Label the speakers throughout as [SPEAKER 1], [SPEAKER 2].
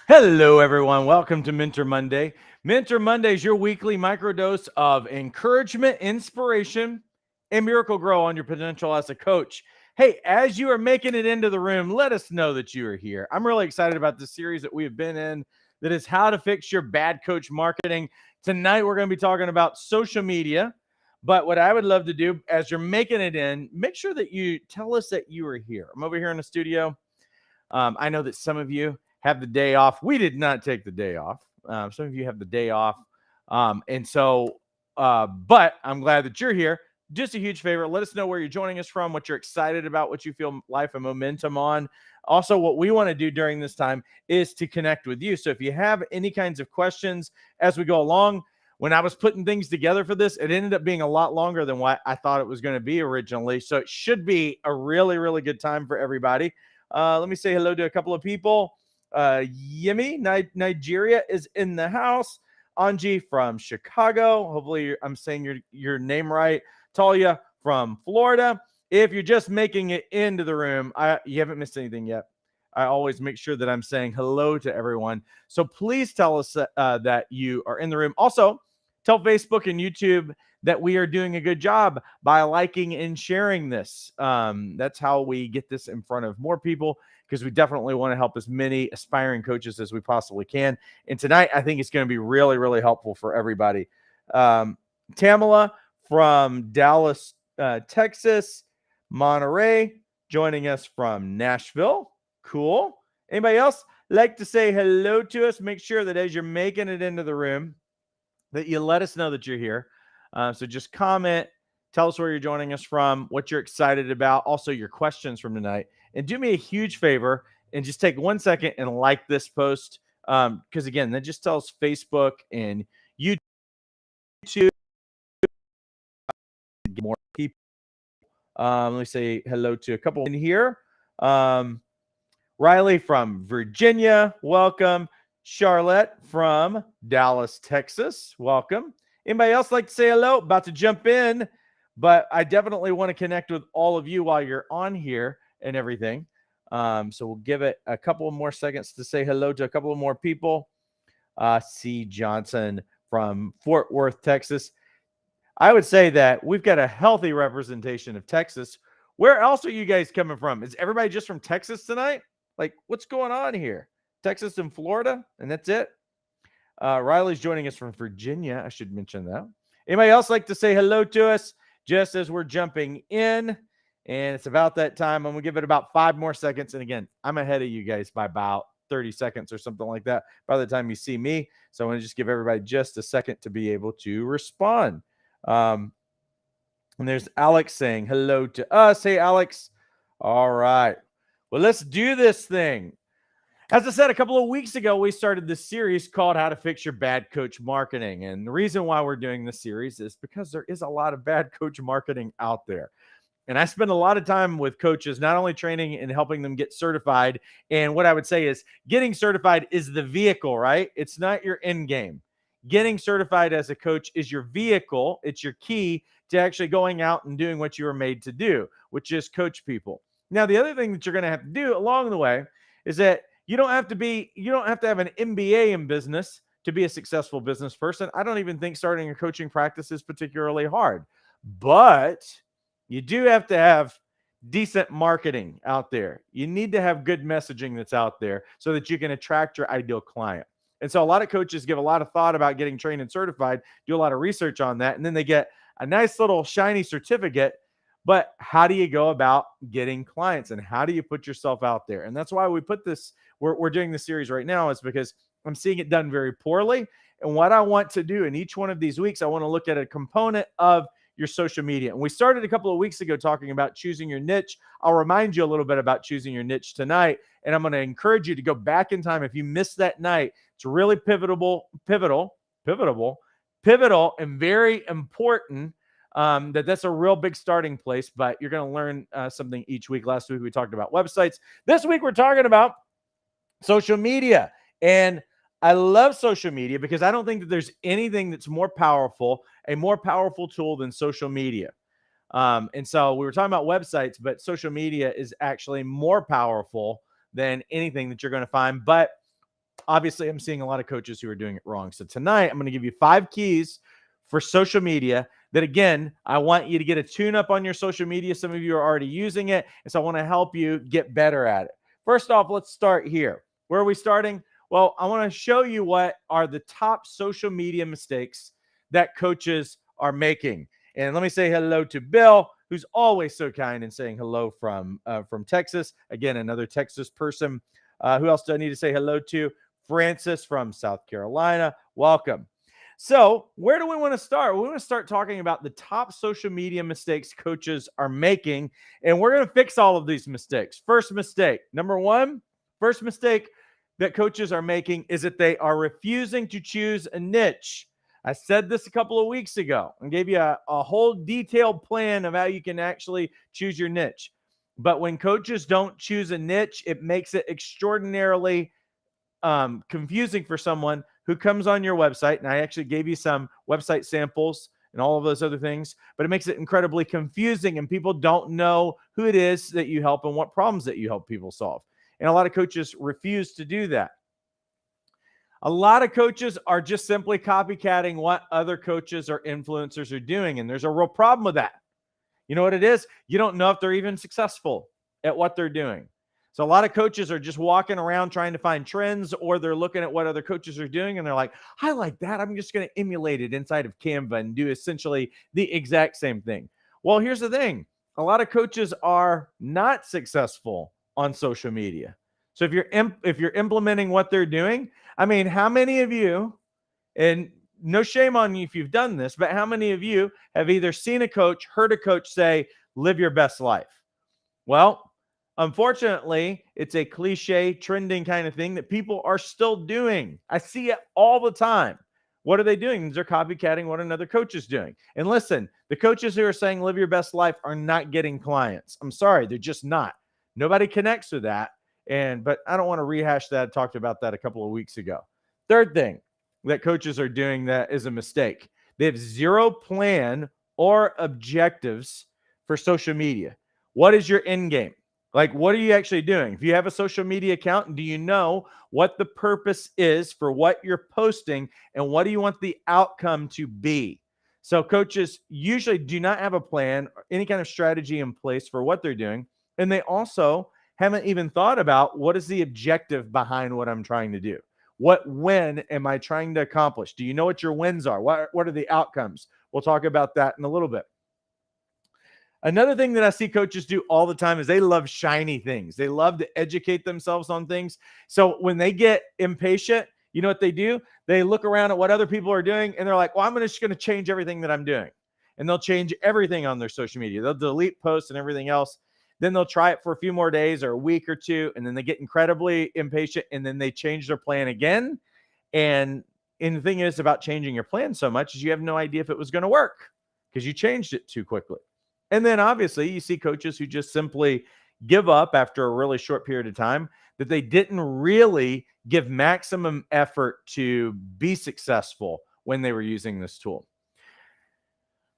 [SPEAKER 1] Hello, everyone. Welcome to Mentor Monday. Mentor Monday is your weekly microdose of encouragement, inspiration, and miracle grow on your potential as a coach. Hey, as you are making it into the room, let us know that you are here. I'm really excited about this series that we have been in that is how to fix your bad coach marketing. Tonight, we're going to be talking about social media. But what I would love to do as you're making it in, make sure that you tell us that you are here. I'm over here in the studio. I know that some of you have the day off. We did not take the day off. Some of you have the day off. But I'm glad that you're here. Just a huge favor. Let us know where you're joining us from, what you're excited about, what you feel life and momentum on. Also, what we want to do during this time is to connect with you. So if you have any kinds of questions as we go along, when I was putting things together for this, it ended up being a lot longer than what I thought it was going to be originally. So it should be a really, really good time for everybody. Let me say hello to a couple of people. Yemi, Nigeria is in the house. Anji from Chicago. Hopefully, I'm saying your name right. Talia from Florida. If you're just making it into the room, you haven't missed anything yet. I always make sure that I'm saying hello to everyone. So please tell us that you are in the room. Also, tell Facebook and YouTube that we are doing a good job by liking and sharing this. That's how we get this in front of more people, because we definitely want to help as many aspiring coaches as we possibly can. And tonight, I think it's going to be really, really helpful for everybody. Tamala from Dallas, Texas, Monterey, joining us from Nashville. Cool. Anybody else like to say hello to us? Make sure that as you're making it into the room, that you let us know that you're here. So just comment, tell us where you're joining us from, what you're excited about, also your questions from tonight. And do me a huge favor and just take 1 second and like this post. Because again, that just tells Facebook and YouTube to get more people. Let me say hello to a couple in here. Riley from Virginia, welcome. Charlotte from Dallas, Texas, welcome. Anybody else like to say hello? About to jump in, but I definitely want to connect with all of you while you're on here and everything. So we'll give it a couple more seconds to say hello to a couple of more people. C. Johnson from Fort Worth, Texas. I would say that we've got a healthy representation of Texas. Where else are you guys coming from? Is everybody just from Texas tonight? Like, what's going on here? Texas and Florida, and that's it. Riley's joining us from Virginia. I should mention that. Anybody else like to say hello to us just as we're jumping in? And it's about that time. I'm going to give it about 5 more seconds. And again, I'm ahead of you guys by about 30 seconds or something like that by the time you see me. So I want to just give everybody just a second to be able to respond. And there's Alex saying hello to us. Hey, Alex. All right. Well, let's do this thing. As I said a couple of weeks ago, we started this series called How to Fix Your Bad Coach Marketing. And the reason why we're doing this series is because there is a lot of bad coach marketing out there. And I spend a lot of time with coaches, not only training and helping them get certified. And what I would say is getting certified is the vehicle, right? It's not your end game. Getting certified as a coach is your vehicle. It's your key to actually going out and doing what you were made to do, which is coach people. Now, the other thing that you're going to have to do along the way is that you don't have to have an MBA in business to be a successful business person. I don't even think starting a coaching practice is particularly hard, but you do have to have decent marketing out there. You need to have good messaging that's out there so that you can attract your ideal client. And so a lot of coaches give a lot of thought about getting trained and certified, do a lot of research on that, and then they get a nice little shiny certificate. But how do you go about getting clients, and how do you put yourself out there? And that's why we put this, we're doing this series right now, is because I'm seeing it done very poorly. And what I want to do in each one of these weeks, I want to look at a component of your social media. And we started a couple of weeks ago talking about choosing your niche. I'll remind you a little bit about choosing your niche tonight. And I'm going to encourage you to go back in time. If you missed that night, it's really pivotal, and very important. That's a real big starting place, but you're going to learn something each week. Last week, we talked about websites. This week, we're talking about social media. And I love social media because I don't think that there's anything that's a more powerful tool than social media. And so we were talking about websites, but social media is actually more powerful than anything that you're going to find. But obviously I'm seeing a lot of coaches who are doing it wrong. So tonight I'm going to give you 5 keys for social media that, again, I want you to get a tune up on your social media. Some of you are already using it, and so I want to help you get better at it. First off, let's start here. Where are we starting? Well, I want to show you what are the top social media mistakes that coaches are making. And let me say hello to Bill, who's always so kind and saying hello from Texas. Again, another Texas person. Who else do I need to say hello to? Francis from South Carolina. Welcome. So, where do we want to start? We want to start talking about the top social media mistakes coaches are making, and we're going to fix all of these mistakes. First mistake, number one, first mistake that coaches are making is that they are refusing to choose a niche. I said this a couple of weeks ago and gave you a whole detailed plan of how you can actually choose your niche. But when coaches don't choose a niche, it makes it extraordinarily confusing for someone who comes on your website. And I actually gave you some website samples and all of those other things, but it makes it incredibly confusing and people don't know who it is that you help and what problems that you help people solve. And a lot of coaches refuse to do that. A lot of coaches are just simply copycatting what other coaches or influencers are doing. And there's a real problem with that. You know what it is? You don't know if they're even successful at what they're doing. So a lot of coaches are just walking around trying to find trends, or they're looking at what other coaches are doing and they're like, I like that. I'm just going to emulate it inside of Canva and do essentially the exact same thing. Well, here's the thing. A lot of coaches are not successful on social media. So if you're implementing what they're doing, I mean, how many of you, and no shame on you if you've done this, but how many of you have either seen a coach, heard a coach say, live your best life? Well, unfortunately, it's a cliche, trending kind of thing that people are still doing. I see it all the time. What are they doing? They're copycatting what another coach is doing. And listen, the coaches who are saying live your best life are not getting clients. I'm sorry, they're just not. Nobody connects with that. But I don't want to rehash that. I talked about that a couple of weeks ago. Third thing that coaches are doing that is a mistake. They have zero plan or objectives for social media. What is your end game? Like, what are you actually doing? If you have a social media account, do you know what the purpose is for what you're posting and what do you want the outcome to be? So coaches usually do not have a plan or any kind of strategy in place for what they're doing. And they also haven't even thought about what is the objective behind what I'm trying to do. What win am I trying to accomplish? Do you know what your wins are? What are the outcomes? We'll talk about that in a little bit. Another thing that I see coaches do all the time is they love shiny things. They love to educate themselves on things. So when they get impatient, you know what they do? They look around at what other people are doing and they're like, well, I'm just going to change everything that I'm doing. And they'll change everything on their social media. They'll delete posts and everything else. Then they'll try it for a few more days or a week or two. And then they get incredibly impatient and then they change their plan again. And the thing is about changing your plan so much is you have no idea if it was going to work because you changed it too quickly. And then obviously you see coaches who just simply give up after a really short period of time, that they didn't really give maximum effort to be successful when they were using this tool.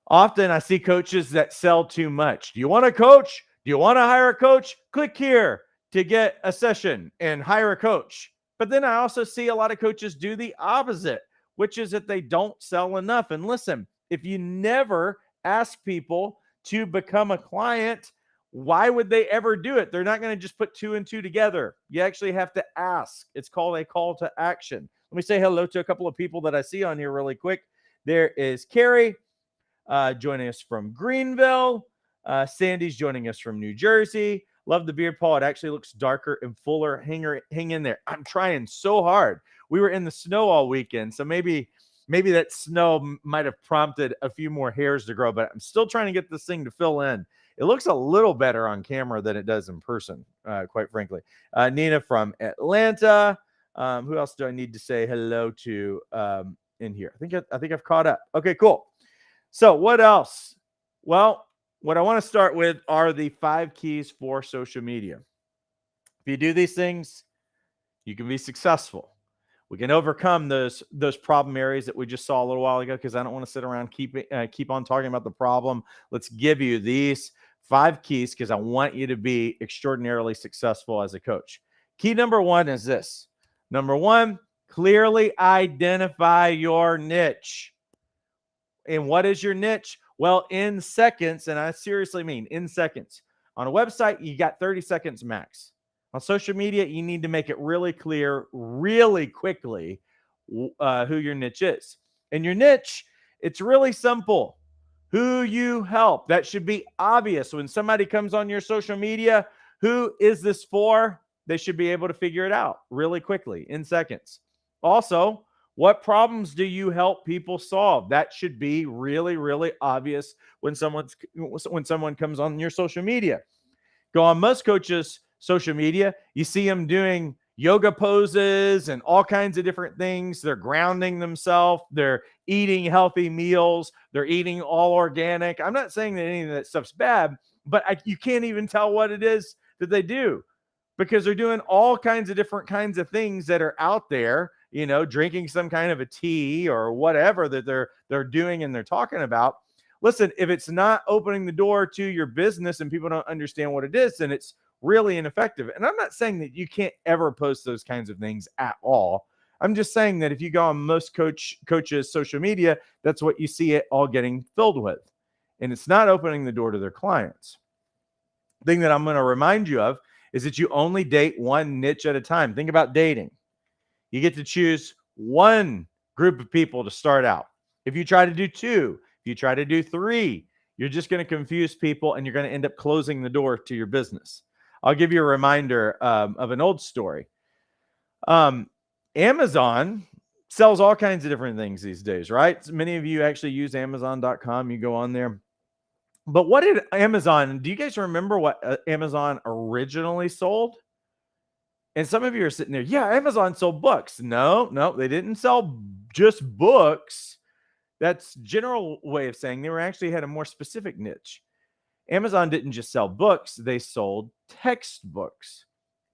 [SPEAKER 1] Often I see coaches that sell too much. Do you want a coach? Do you want to hire a coach? Click here to get a session and hire a coach. But then I also see a lot of coaches do the opposite, which is that they don't sell enough. And listen, if you never ask people to become a client, why would they ever do it? They're not going to just put 2 and 2 together. You actually have to ask. It's called a call to action. Let me say hello to a couple of people that I see on here really quick. There is Carrie joining us from Greenville. Sandy's joining us from New Jersey. Love the beard, Paul. It actually looks darker and fuller. Hang in there. I'm trying so hard. We were in the snow all weekend, so maybe that snow might have prompted a few more hairs to grow, but I'm still trying to get this thing to fill in. It looks a little better on camera than it does in person, quite frankly. Nina from Atlanta. Who else do I need to say hello to in here? I think I've caught up. Okay, cool. So what else? Well, what I want to start with are the 5 keys for social media. If you do these things, you can be successful. We can overcome those problem areas that we just saw a little while ago, because I don't want to sit around keep on talking about the problem. Let's give you these 5 keys because I want you to be extraordinarily successful as a coach. Key number 1 is this. Number one, clearly identify your niche. And what is your niche? Well, in seconds, and I seriously mean in seconds. On a website, you got 30 seconds max. On social media, you need to make it really clear, really quickly, who your niche is. And your niche, it's really simple. Who you help. That should be obvious. When somebody comes on your social media, who is this for? They should be able to figure it out really quickly in seconds. Also, what problems do you help people solve? That should be really, really obvious when someone comes on your social media. Go on most coaches' social media, you see them doing yoga poses and all kinds of different things. They're grounding themselves. They're eating healthy meals. They're eating all organic. I'm not saying that any of that stuff's bad, but you can't even tell what it is that they do, because they're doing all kinds of different kinds of things that are out there, drinking some kind of a tea or whatever that they're doing and they're talking about. Listen, if it's not opening the door to your business and people don't understand what it is, then it's really ineffective. And I'm not saying that you can't ever post those kinds of things at all. I'm just saying that if you go on most coaches' social media, that's what you see it all getting filled with. And it's not opening the door to their clients. The thing that I'm going to remind you of is that you only date one niche at a time. Think about dating. You get to choose one group of people to start out. If you try to do two, if you try to do three, you're just going to confuse people and you're going to end up closing the door to your business. I'll give you a reminder of an old story. Amazon sells all kinds of different things these days, right? So many of you actually use Amazon.com. You go on there. But what did Amazon, do you guys remember what Amazon originally sold? And some of you are sitting there, yeah, Amazon sold books. No, they didn't sell just books. That's general way of saying they actually had a more specific niche. Amazon didn't just sell books, they sold textbooks.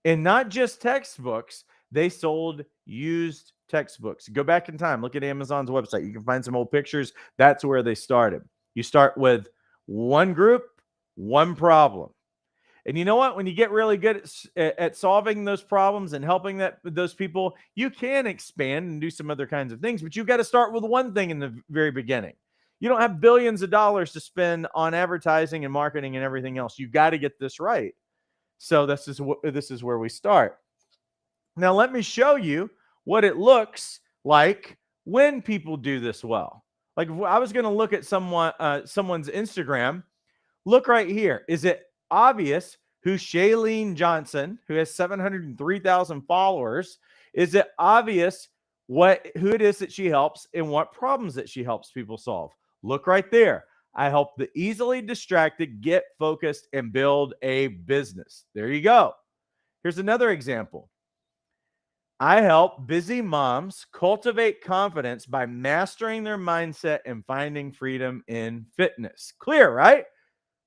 [SPEAKER 1] And not just textbooks, they sold used textbooks. Go back in time, look at Amazon's website. You can find some old pictures. That's where they started. You start with one group, one problem. And you know what? When you get really good at solving those problems and helping those people, you can expand and do some other kinds of things, but you've got to start with one thing in the very beginning. You don't have billions of dollars to spend on advertising and marketing and everything else. You've got to get this right. So this is where we start. Now, let me show you what it looks like when people do this well. Like if I was going to look at someone's Instagram, look right here. Is it obvious who Shailene Johnson, who has 703,000 followers, is it obvious who it is that she helps and what problems that she helps people solve? Look right there. I help the easily distracted get focused and build a business. There you go. Here's another example. I help busy moms cultivate confidence by mastering their mindset and finding freedom in fitness. Clear, right?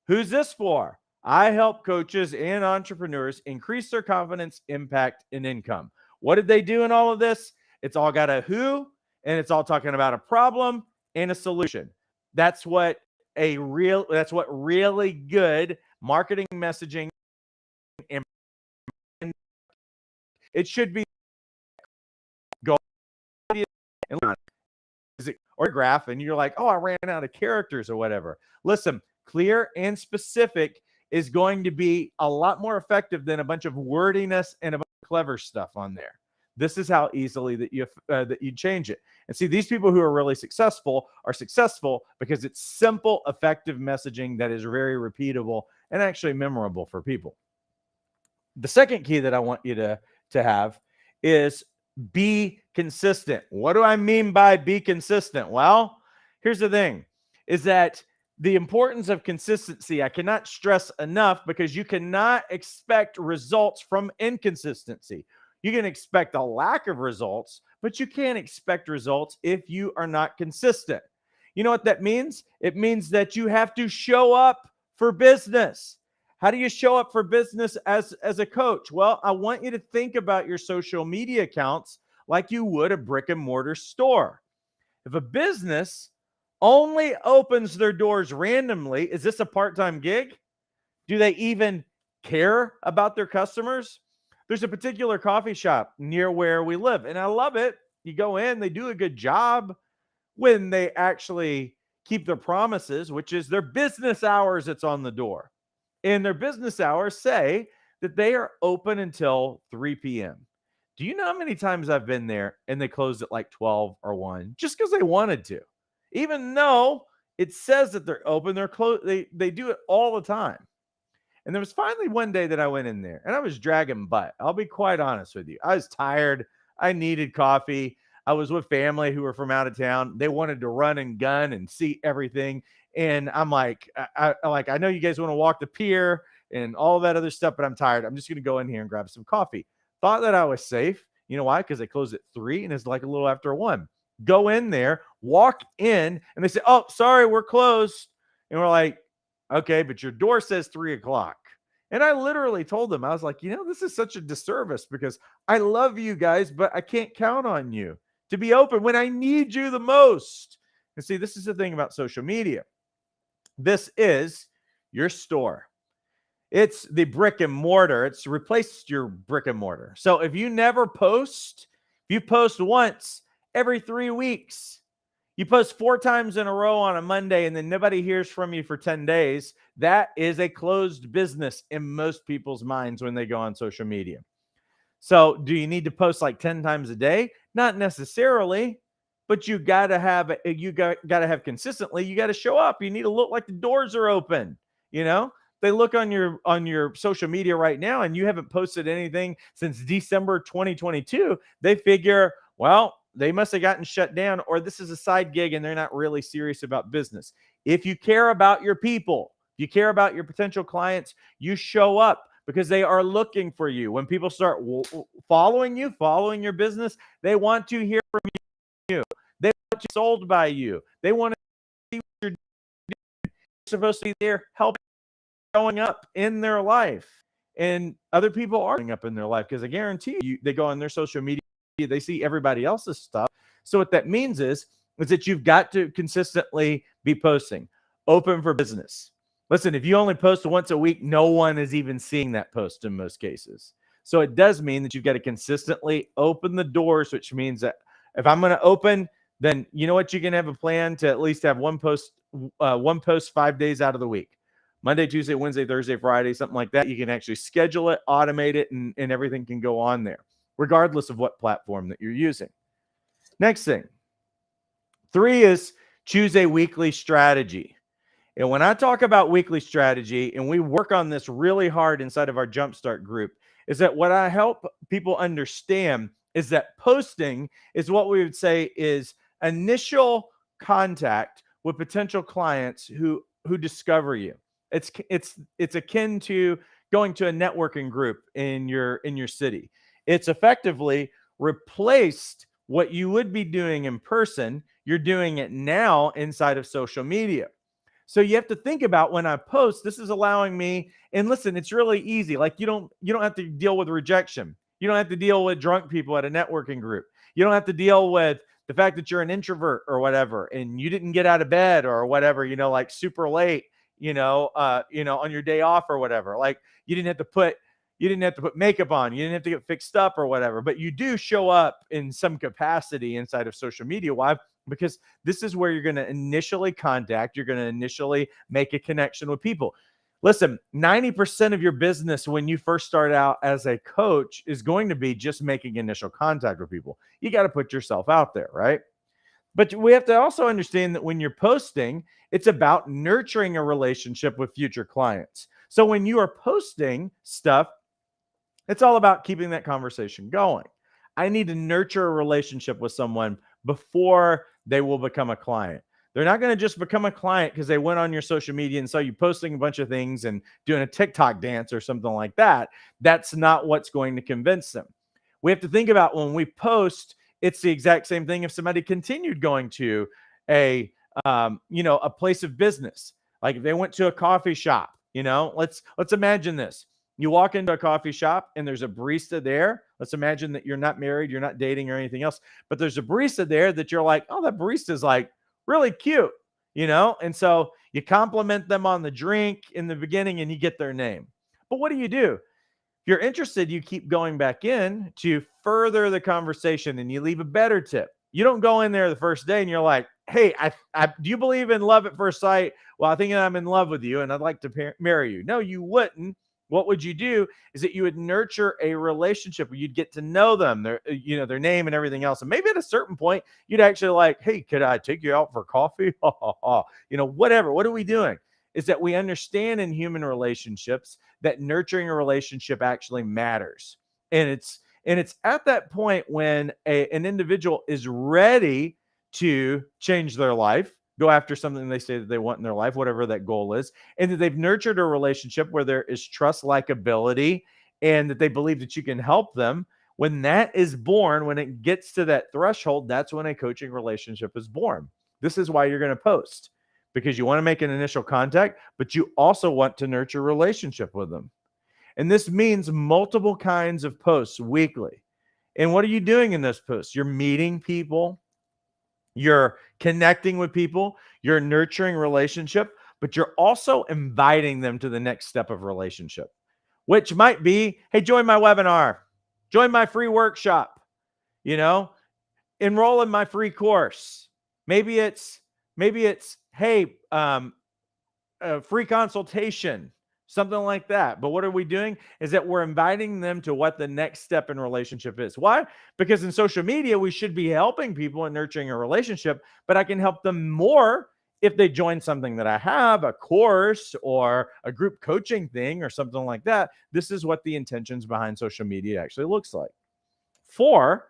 [SPEAKER 1] Who's this for? I help coaches and entrepreneurs increase their confidence, impact, and income. What did they do in all of this? It's all got a who, and it's all talking about a problem and a solution. That's what really good marketing messaging and it should be. Go and or graph, and you're like, oh, I ran out of characters or whatever. Listen, clear and specific is going to be a lot more effective than a bunch of wordiness and a bunch of clever stuff on there. This is how easily that you change it. And see, these people who are really successful are successful because it's simple, effective messaging that is very repeatable and actually memorable for people. The second key that I want you to have is be consistent. What do I mean by be consistent? Well, here's the thing, is that the importance of consistency, I cannot stress enough, because you cannot expect results from inconsistency. You can expect a lack of results, but you can't expect results if you are not consistent. You know what that means? It means that you have to show up for business. How do you show up for business as a coach? Well, I want you to think about your social media accounts like you would a brick and mortar store. If a business only opens their doors randomly, is this a part-time gig? Do they even care about their customers? There's a particular coffee shop near where we live, and I love it. You go in, they do a good job when they actually keep their promises, which is their business hours. It's on the door. And their business hours say that they are open until 3 p.m. Do you know how many times I've been there and they closed at like 12 or 1 just because they wanted to? Even though it says that they're open, they're closed. They do it all the time. And there was finally one day that I went in there and I was dragging butt. I'll be quite honest with you. I was tired. I needed coffee. I was with family who were from out of town. They wanted to run and gun and see everything. And I'm like, I know you guys want to walk the pier and all that other stuff, but I'm tired. I'm just going to go in here and grab some coffee. Thought that I was safe. You know why? Because they close at 3 and it's like a little after 1. Go in there, walk in, and they say, "Oh, sorry, we're closed." And we're like, "Okay, but your door says 3 o'clock." And I literally told them, I was like, this is such a disservice because I love you guys, but I can't count on you to be open when I need you the most. And see, this is the thing about social media. This is your store. It's the brick and mortar. It's replaced your brick and mortar. So if you never post, if you post once every 3 weeks, you post 4 times in a row on a Monday and then nobody hears from you for 10 days, that is a closed business in most people's minds when they go on social media. So do you need to post like 10 times a day? Not necessarily, but you got to have consistently. You got to show up. You need to look like the doors are open. They look on your social media right now and you haven't posted anything since December 2022. They figure, well, they must have gotten shut down, or this is a side gig and they're not really serious about business. If you care about your people, you care about your potential clients, you show up because they are looking for you. When people start following you, following your business, they want to hear from you. They want to be sold by you. They want to see what you're doing. You're supposed to be there helping, showing up in their life. And other people are showing up in their life because I guarantee you, they go on their social media, they see everybody else's stuff. So what that means is that you've got to consistently be posting. Open for business. Listen, if you only post once a week, no one is even seeing that post in most cases. So it does mean that you've got to consistently open the doors, which means that if I'm going to open, then you know what? You can have a plan to at least have one post 5 days out of the week. Monday, Tuesday, Wednesday, Thursday, Friday, something like that. You can actually schedule it, automate it, and everything can go on there, regardless of what platform that you're using. Next thing, 3 is choose a weekly strategy. And when I talk about weekly strategy, and we work on this really hard inside of our Jumpstart group, is that what I help people understand is that posting is what we would say is initial contact with potential clients who discover you. It's akin to going to a networking group in your city. It's effectively replaced what you would be doing in person. You're doing it now inside of social media. So you have to think about when I post, this is allowing me, and listen, it's really easy. Like you don't have to deal with rejection. You don't have to deal with drunk people at a networking group. You don't have to deal with the fact that you're an introvert or whatever, and you didn't get out of bed or whatever, like super late, on your day off or whatever. Like you didn't have to put makeup on. You didn't have to get fixed up or whatever, but you do show up in some capacity inside of social media. Why? Because this is where you're going to initially contact, you're going to initially make a connection with people. Listen, 90% of your business when you first start out as a coach is going to be just making initial contact with people. You got to put yourself out there, right? But we have to also understand that when you're posting, it's about nurturing a relationship with future clients. So when you are posting stuff, it's all about keeping that conversation going. I need to nurture a relationship with someone before they will become a client. They're not going to just become a client because they went on your social media and saw you posting a bunch of things and doing a TikTok dance or something like that. That's not what's going to convince them. We have to think about when we post, it's the exact same thing if somebody continued going to a place of business. Like if they went to a coffee shop, let's imagine this. You walk into a coffee shop and there's a barista there. Let's imagine that you're not married, you're not dating or anything else, but there's a barista there that you're like, oh, that barista's like really cute, And so you compliment them on the drink in the beginning and you get their name. But what do? If you're interested, you keep going back in to further the conversation and you leave a better tip. You don't go in there the first day and you're like, hey, do you believe in love at first sight? Well, I think I'm in love with you and I'd like to marry you. No, you wouldn't. What would you do is that you would nurture a relationship where you'd get to know them, their name and everything else. And maybe at a certain point, you'd actually like, hey, could I take you out for coffee? Whatever. What are we doing? Is that we understand in human relationships that nurturing a relationship actually matters. And it's at that point when an individual is ready to change their life, go after something they say that they want in their life, whatever that goal is, and that they've nurtured a relationship where there is trust, likability, and that they believe that you can help them. When that is born, when it gets to that threshold, that's when a coaching relationship is born. This is why you're going to post, because you want to make an initial contact, but you also want to nurture a relationship with them. And this means multiple kinds of posts weekly. And what are you doing in those posts? You're meeting people, you're connecting with people, you're nurturing relationship, but you're also inviting them to the next step of relationship, which might be, hey, join my webinar, join my free workshop, enroll in my free course. Maybe it's, hey, a free consultation, something like that. But what are we doing is that we're inviting them to what the next step in relationship is. Why? Because in social media, we should be helping people and nurturing a relationship, but I can help them more if they join something that I have, a course or a group coaching thing or something like that. This is what the intentions behind social media actually looks like. 4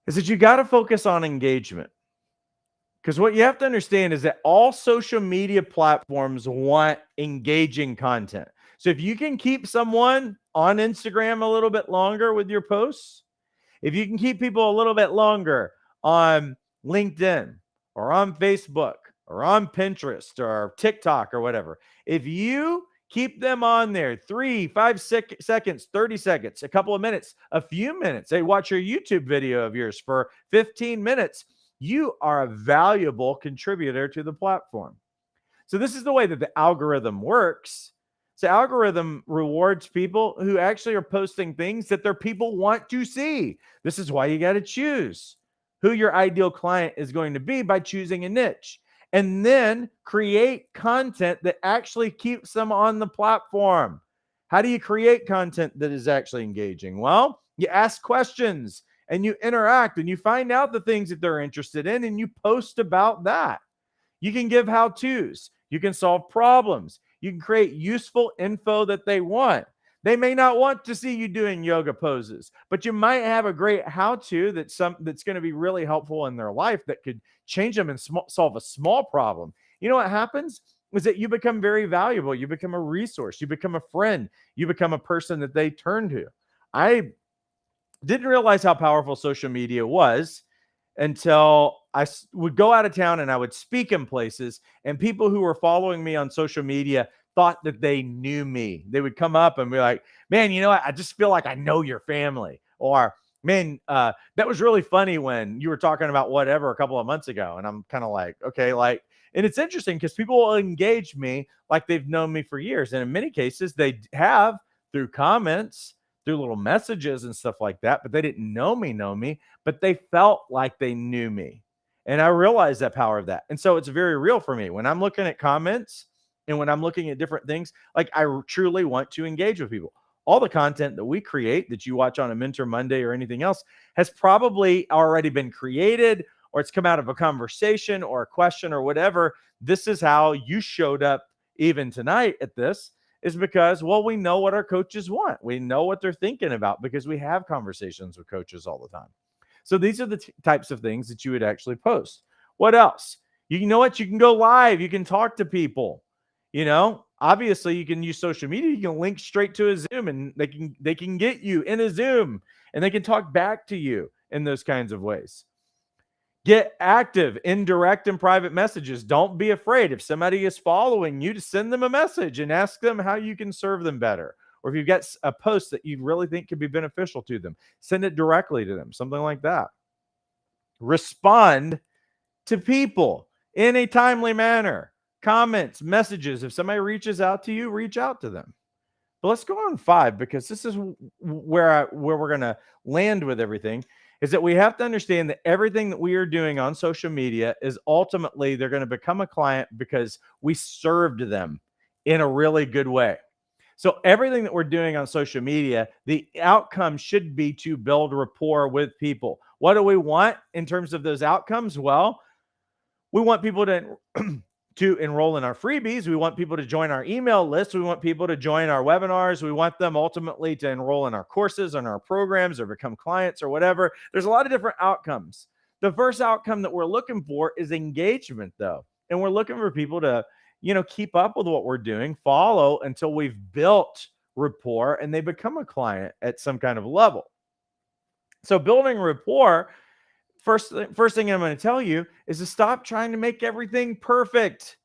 [SPEAKER 1] is that you got to focus on engagement. Because what you have to understand is that all social media platforms want engaging content. So if you can keep someone on Instagram a little bit longer with your posts, if you can keep people a little bit longer on LinkedIn or on Facebook or on Pinterest or TikTok or whatever, if you keep them on there 3, 5 seconds, 30 seconds, a couple of minutes, a few minutes, they watch your YouTube video of yours for 15 minutes, you are a valuable contributor to the platform. So this is the way that the algorithm works. So algorithm rewards people who actually are posting things that their people want to see. This is why you got to choose who your ideal client is going to be by choosing a niche, and then create content that actually keeps them on the platform. How do you create content that is actually engaging? Well, you ask questions and you interact and you find out the things that they're interested in and you post about that. You can give how-tos. You can solve problems. You can create useful info that they want. They may not want to see you doing yoga poses, but you might have a great how-to that's going to be really helpful in their life that could change them and solve a small problem. You know what happens is that you become very valuable. You become a resource. You become a friend. You become a person that they turn to. I didn't realize how powerful social media was until I would go out of town and I would speak in places, and people who were following me on social media thought that they knew me. They would come up and be like, man, I just feel like I know your family. Or, man, that was really funny when you were talking about whatever a couple of months ago. And I'm kind of like, okay, and it's interesting because people will engage me like they've known me for years. And in many cases, they have through comments, through little messages and stuff like that, but they didn't know me, but they felt like they knew me. And I realized that power of that. And so it's very real for me when I'm looking at comments and when I'm looking at different things, like I truly want to engage with people. All the content that we create that you watch on a Mentor Monday or anything else has probably already been created, or it's come out of a conversation or a question or whatever. This is how you showed up even tonight at this. Is because, well, we know what our coaches want. We know what they're thinking about because we have conversations with coaches all the time. So these are the types of things that you would actually post. What else? You know what? You can go live. You can talk to people. Obviously you can use social media. You can link straight to a Zoom and they can get you in a Zoom and they can talk back to you in those kinds of ways. Get active in direct and private messages. Don't be afraid. If somebody is following you, to send them a message and ask them how you can serve them better. Or if you've got a post that you really think could be beneficial to them, send it directly to them, something like that. Respond to people in a timely manner. Comments, messages. If somebody reaches out to you, reach out to them. But let's go on 5, because this is where we're going to land with everything, is that we have to understand that everything that we are doing on social media is ultimately they're going to become a client because we served them in a really good way. So everything that we're doing on social media, the outcome should be to build rapport with people. What do we want in terms of those outcomes? Well, we want people to to enroll in our freebies. We want people to join our email list. We want people to join our webinars. We want them ultimately to enroll in our courses and our programs or become clients or whatever. There's a lot of different outcomes. The first outcome that we're looking for is engagement, though. And we're looking for people to, keep up with what we're doing, follow until we've built rapport and they become a client at some kind of level. So building rapport, first thing I'm going to tell you is to stop trying to make everything perfect.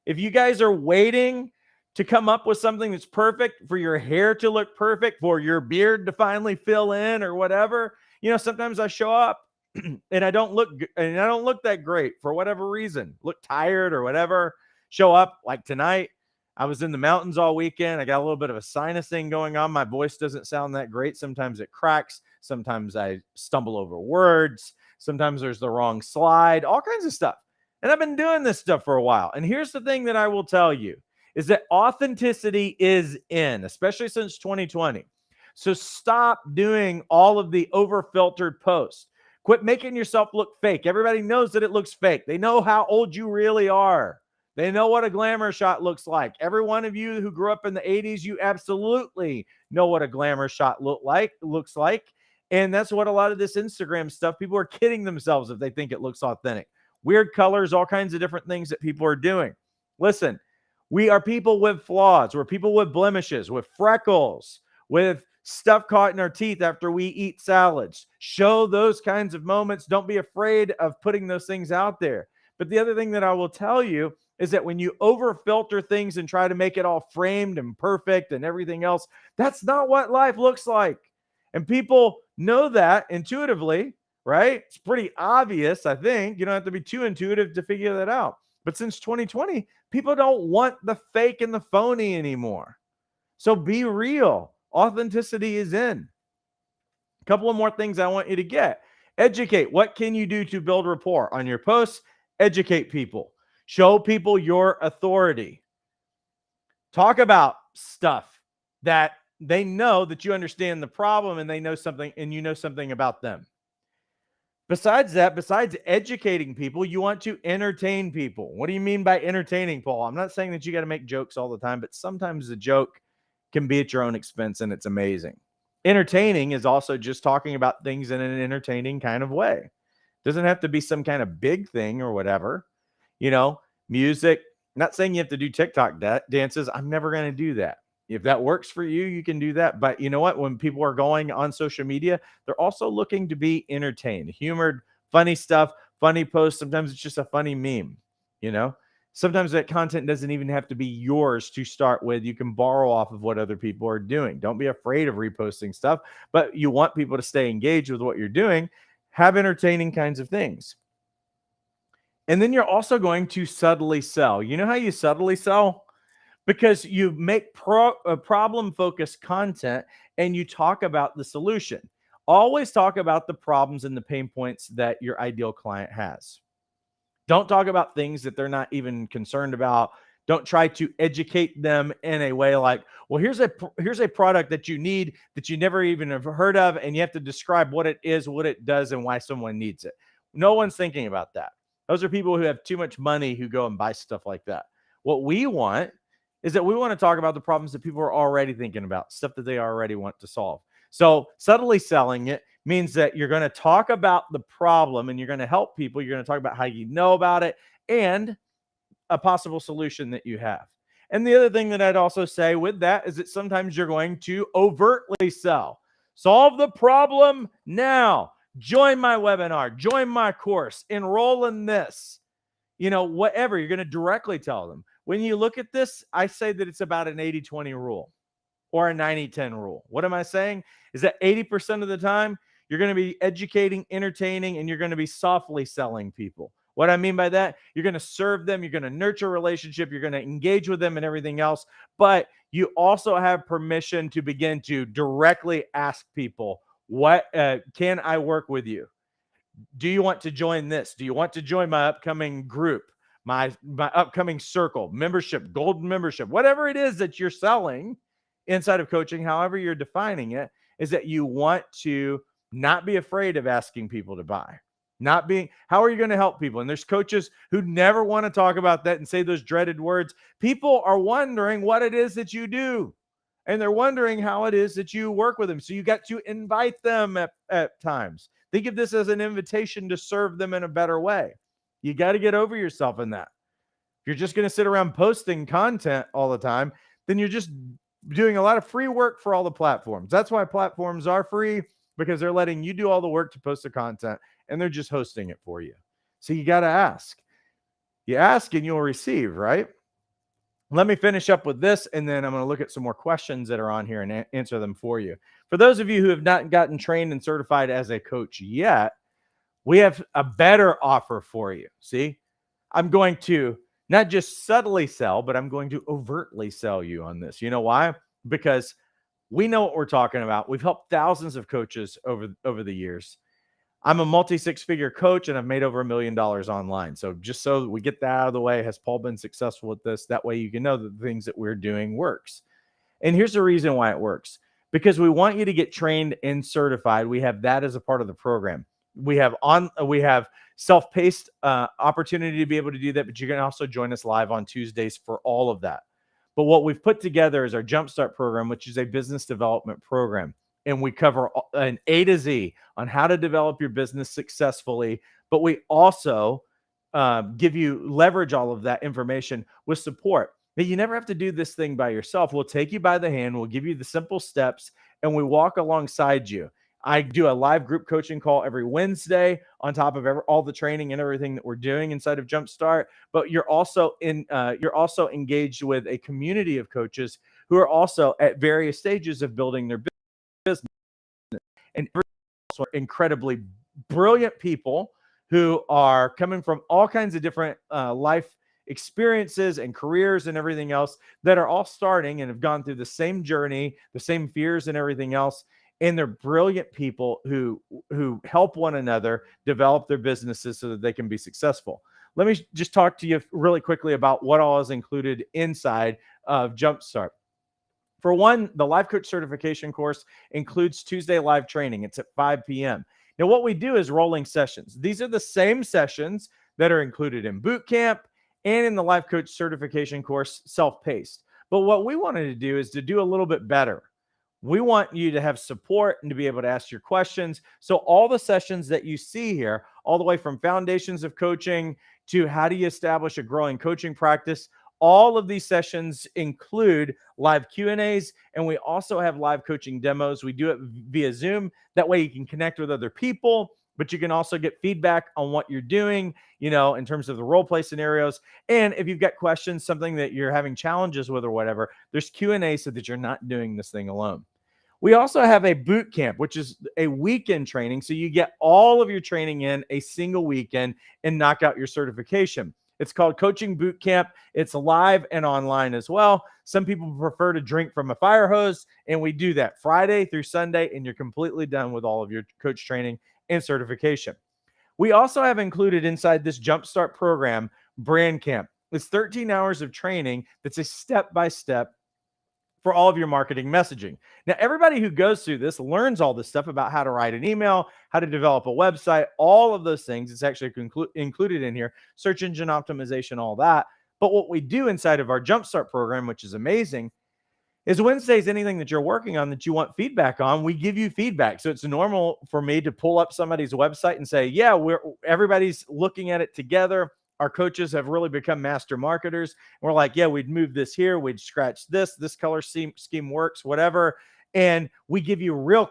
[SPEAKER 1] If you guys are waiting to come up with something that's perfect, for your hair to look perfect, for your beard to finally fill in or whatever, sometimes I show up and I don't look that great for whatever reason, look tired or whatever, show up like tonight. I was in the mountains all weekend. I got a little bit of a sinus thing going on. My voice doesn't sound that great. Sometimes it cracks. Sometimes I stumble over words. Sometimes there's the wrong slide, all kinds of stuff. And I've been doing this stuff for a while. And here's the thing that I will tell you is that authenticity is in, especially since 2020. So stop doing all of the over-filtered posts. Quit making yourself look fake. Everybody knows that it looks fake. They know how old you really are. They know what a glamour shot looks like. Every one of you who grew up in the 80s, you absolutely know what a glamour shot looks like. And that's what a lot of this Instagram stuff, people are kidding themselves if they think it looks authentic. Weird colors, all kinds of different things that people are doing. Listen, we are people with flaws. We're people with blemishes, with freckles, with stuff caught in our teeth after we eat salads. Show those kinds of moments. Don't be afraid of putting those things out there. But the other thing that I will tell you is that when you over filter things and try to make it all framed and perfect and everything else, that's not what life looks like. And people know that intuitively, right? It's pretty obvious, I think. You don't have to be too intuitive to figure that out. But since 2020, people don't want the fake and the phony anymore. So be real. Authenticity is in. A couple of more things I want you to get. Educate. What can you do to build rapport? On your posts, educate people. Show people your authority. Talk about stuff that they know that you understand the problem and they know something and you know something about them. Besides that, besides educating people, you want to entertain people. What do you mean by entertaining, Paul? I'm not saying that you got to make jokes all the time, but sometimes the joke can be at your own expense and it's amazing. Entertaining is also just talking about things in an entertaining kind of way. It doesn't have to be some kind of big thing or whatever. Music. I'm not saying you have to do TikTok dances. I'm never going to do that. If that works for you, you can do that. But you know what? When people are going on social media, they're also looking to be entertained, humored, funny stuff, funny posts. Sometimes it's just a funny meme, Sometimes that content doesn't even have to be yours to start with. You can borrow off of what other people are doing. Don't be afraid of reposting stuff, but you want people to stay engaged with what you're doing. Have entertaining kinds of things. And then you're also going to subtly sell. You know how you subtly sell? Because you make problem-focused content and you talk about the solution. Always talk about the problems and the pain points that your ideal client has. Don't talk about things that they're not even concerned about. Don't try to educate them in a way like, well, here's a product that you need that you never even have heard of, and you have to describe what it is, what it does, and why someone needs it. No one's thinking about that. Those are people who have too much money who go and buy stuff like that. What we want is that we want to talk about the problems that people are already thinking about, stuff that they already want to solve. So subtly selling it means that you're going to talk about the problem and you're going to help people. You're going to talk about how you know about it and a possible solution that you have. And the other thing that I'd also say with that is that sometimes you're going to overtly sell. Solve the problem now. Join my webinar, join my course, enroll in this, whatever. You're going to directly tell them. When you look at this, I say that it's about an 80-20 rule or a 90-10 rule. What am I saying? Is that 80% of the time, you're going to be educating, entertaining, and you're going to be softly selling people. What I mean by that, you're going to serve them, you're going to nurture a relationship, you're going to engage with them and everything else, but you also have permission to begin to directly ask people, what can I work with you? Do you want to join this? Do you want to join my upcoming group, my upcoming circle, membership, golden membership, whatever it is that you're selling inside of coaching, however you're defining it, is that you want to not be afraid of asking people to buy. How are you going to help people? And there's coaches who never want to talk about that and say those dreaded words. People are wondering what it is that you do. And they're wondering how it is that you work with them. So you got to invite them at times. Think of this as an invitation to serve them in a better way. You got to get over yourself in that. If you're just going to sit around posting content all the time, then you're just doing a lot of free work for all the platforms. That's why platforms are free, because they're letting you do all the work to post the content and they're just hosting it for you. So you got to ask. You ask and you'll receive, right? Let me finish up with this, and then I'm going to look at some more questions that are on here and answer them for you. For those of you who have not gotten trained and certified as a coach yet, we have a better offer for you. See, I'm going to not just subtly sell, but I'm going to overtly sell you on this. You know why? Because we know what we're talking about. We've helped thousands of coaches over the years. I'm a multi-six-figure coach, and I've made over $1 million online. So just so we get that out of the way, has Paul been successful with this? That way you can know that the things that we're doing works. And here's the reason why it works. Because we want you to get trained and certified. We have that as a part of the program. We have self-paced opportunity to be able to do that, but you can also join us live on Tuesdays for all of that. But what we've put together is our Jumpstart program, which is a business development program. And we cover an A to Z on how to develop your business successfully. But we also leverage all of that information with support. That you never have to do this thing by yourself. We'll take you by the hand. We'll give you the simple steps, and we walk alongside you. I do a live group coaching call every Wednesday on top of all the training and everything that we're doing inside of Jumpstart. But you're also engaged with a community of coaches who are also at various stages of building their business, and also incredibly brilliant people who are coming from all kinds of different life experiences and careers and everything else, that are all starting and have gone through the same journey, the same fears and everything else. And they're brilliant people who help one another develop their businesses so that they can be successful. Let me just talk to you really quickly about what all is included inside of Jumpstart. For one, the Life Coach Certification course includes Tuesday live training. It's at 5 p.m. Now, what we do is rolling sessions. These are the same sessions that are included in Bootcamp and in the Life Coach Certification course, self-paced. But what we wanted to do is to do a little bit better. We want you to have support and to be able to ask your questions. So all the sessions that you see here, all the way from foundations of coaching to how do you establish a growing coaching practice, all of these sessions include live Q&As, and we also have live coaching demos. We do it via Zoom. That way you can connect with other people, but you can also get feedback on what you're doing, in terms of the role play scenarios. And if you've got questions, something that you're having challenges with or whatever, there's Q&A so that you're not doing this thing alone. We also have a boot camp, which is a weekend training. So you get all of your training in a single weekend and knock out your certification. It's called Coaching Bootcamp. It's live and online as well. Some people prefer to drink from a fire hose, and we do that Friday through Sunday, and you're completely done with all of your coach training and certification. We also have included inside this Jumpstart program, Brand Camp. It's 13 hours of training that's a step-by-step for all of your marketing messaging. Now, everybody who goes through this learns all this stuff about how to write an email, how to develop a website, all of those things. It's actually included in here, search engine optimization, all that. But what we do inside of our Jumpstart program, which is amazing, is Wednesdays, anything that you're working on that you want feedback on, we give you feedback. So it's normal for me to pull up somebody's website and say, yeah, everybody's looking at it together. Our coaches have really become master marketers. And we're like, yeah, we'd move this here. We'd scratch this color scheme works, whatever. And we give you real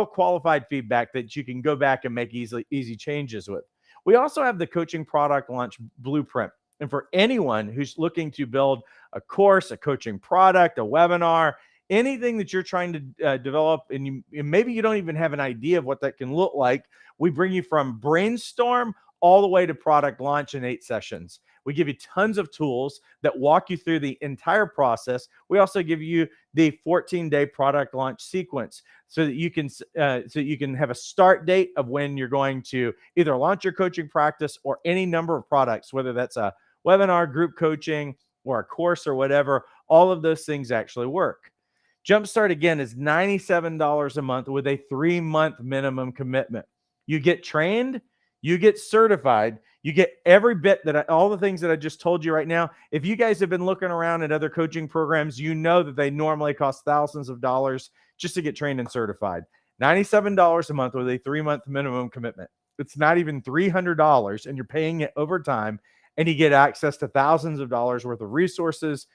[SPEAKER 1] qualified feedback that you can go back and make easy changes with. We also have the coaching product launch blueprint. And for anyone who's looking to build a course, a coaching product, a webinar, anything that you're trying to develop, and maybe you don't even have an idea of what that can look like, we bring you from brainstorm all the way to product launch in 8 sessions. We give you tons of tools that walk you through the entire process. We also give you the 14-day product launch sequence so that you can have a start date of when you're going to either launch your coaching practice or any number of products, whether that's a webinar, group coaching, or a course or whatever. All of those things actually work. Jumpstart, again, is $97 a month with a 3-month minimum commitment. You get trained, you get certified, you get every bit all the things that I just told you right now. If you guys have been looking around at other coaching programs, you know that they normally cost thousands of dollars just to get trained and certified. $97 a month with a 3-month minimum commitment. It's not even $300, and you're paying it over time, and you get access to thousands of dollars worth of resources,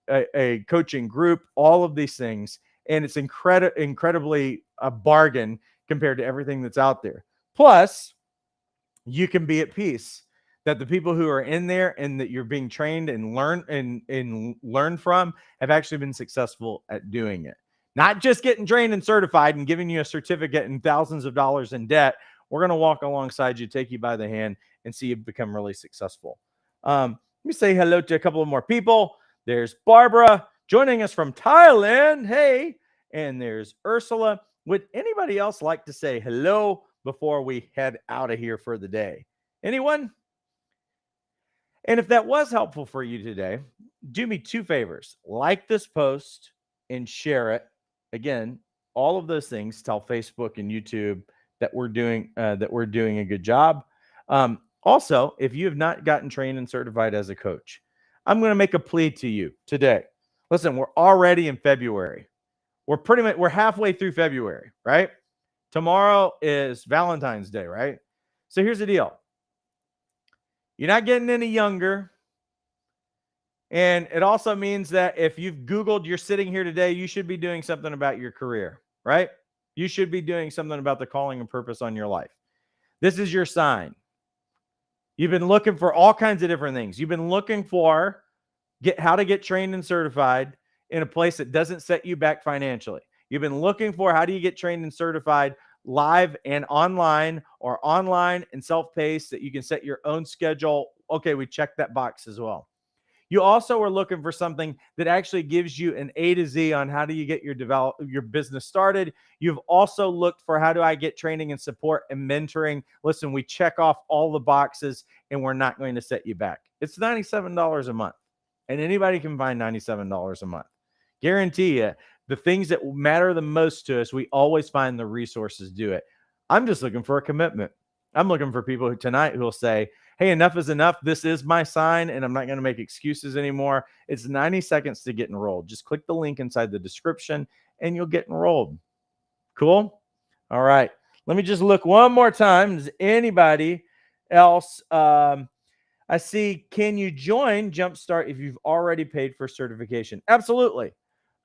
[SPEAKER 1] a coaching group, all of these things. And it's incredibly a bargain compared to everything that's out there. Plus, you can be at peace that the people who are in there and that you're being trained and learn from have actually been successful at doing it. Not just getting trained and certified and giving you a certificate and thousands of dollars in debt. We're going to walk alongside you, take you by the hand, and see you become really successful. Let me say hello to a couple of more people. There's Barbara joining us from Thailand. Hey. And there's Ursula. Would anybody else like to say hello before we head out of here for the day? Anyone? And if that was helpful for you today, do me 2 favors. Like this post and share it. Again, all of those things tell Facebook and YouTube that we're doing a good job. Also, if you have not gotten trained and certified as a coach, I'm going to make a plea to you today. Listen, we're already in February. We're halfway through February, right? Tomorrow is Valentine's Day, right? So here's the deal. You're not getting any younger. And it also means that if you've Googled you're sitting here today, you should be doing something about your career, right? You should be doing something about the calling and purpose on your life. This is your sign. You've been looking for all kinds of different things. You've been looking for how to get trained and certified in a place that doesn't set you back financially. You've been looking for how do you get trained and certified live and online, or online and self-paced that you can set your own schedule. Okay, we checked that box as well. You also are looking for something that actually gives you an A to Z on how do you get your business started. You've also looked for how do I get training and support and mentoring. Listen, we check off all the boxes and we're not going to set you back. It's $97 a month, and anybody can find $97 a month. Guarantee you, the things that matter the most to us, we always find the resources to do it. I'm just looking for a commitment. I'm looking for people tonight who will say, hey, enough is enough. This is my sign, and I'm not going to make excuses anymore. It's 90 seconds to get enrolled. Just click the link inside the description, and you'll get enrolled. Cool? All right. Let me just look one more time. Does anybody else? I see, can you join Jumpstart if you've already paid for certification? Absolutely.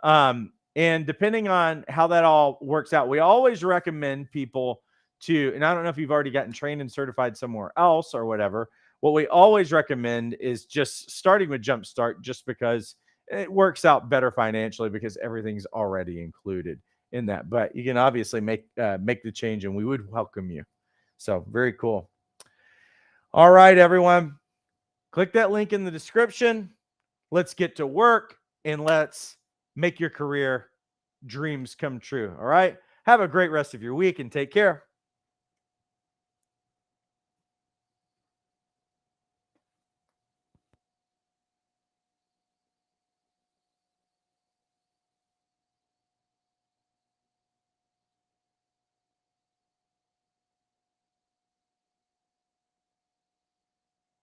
[SPEAKER 1] And depending on how that all works out, we always recommend people to, and I don't know if you've already gotten trained and certified somewhere else or whatever. What we always recommend is just starting with Jumpstart, just because it works out better financially because everything's already included in that. But you can obviously make the change, and we would welcome you. So very cool. All right, everyone. Click that link in the description. Let's get to work, and let's make your career dreams come true. All right. Have a great rest of your week, and take care.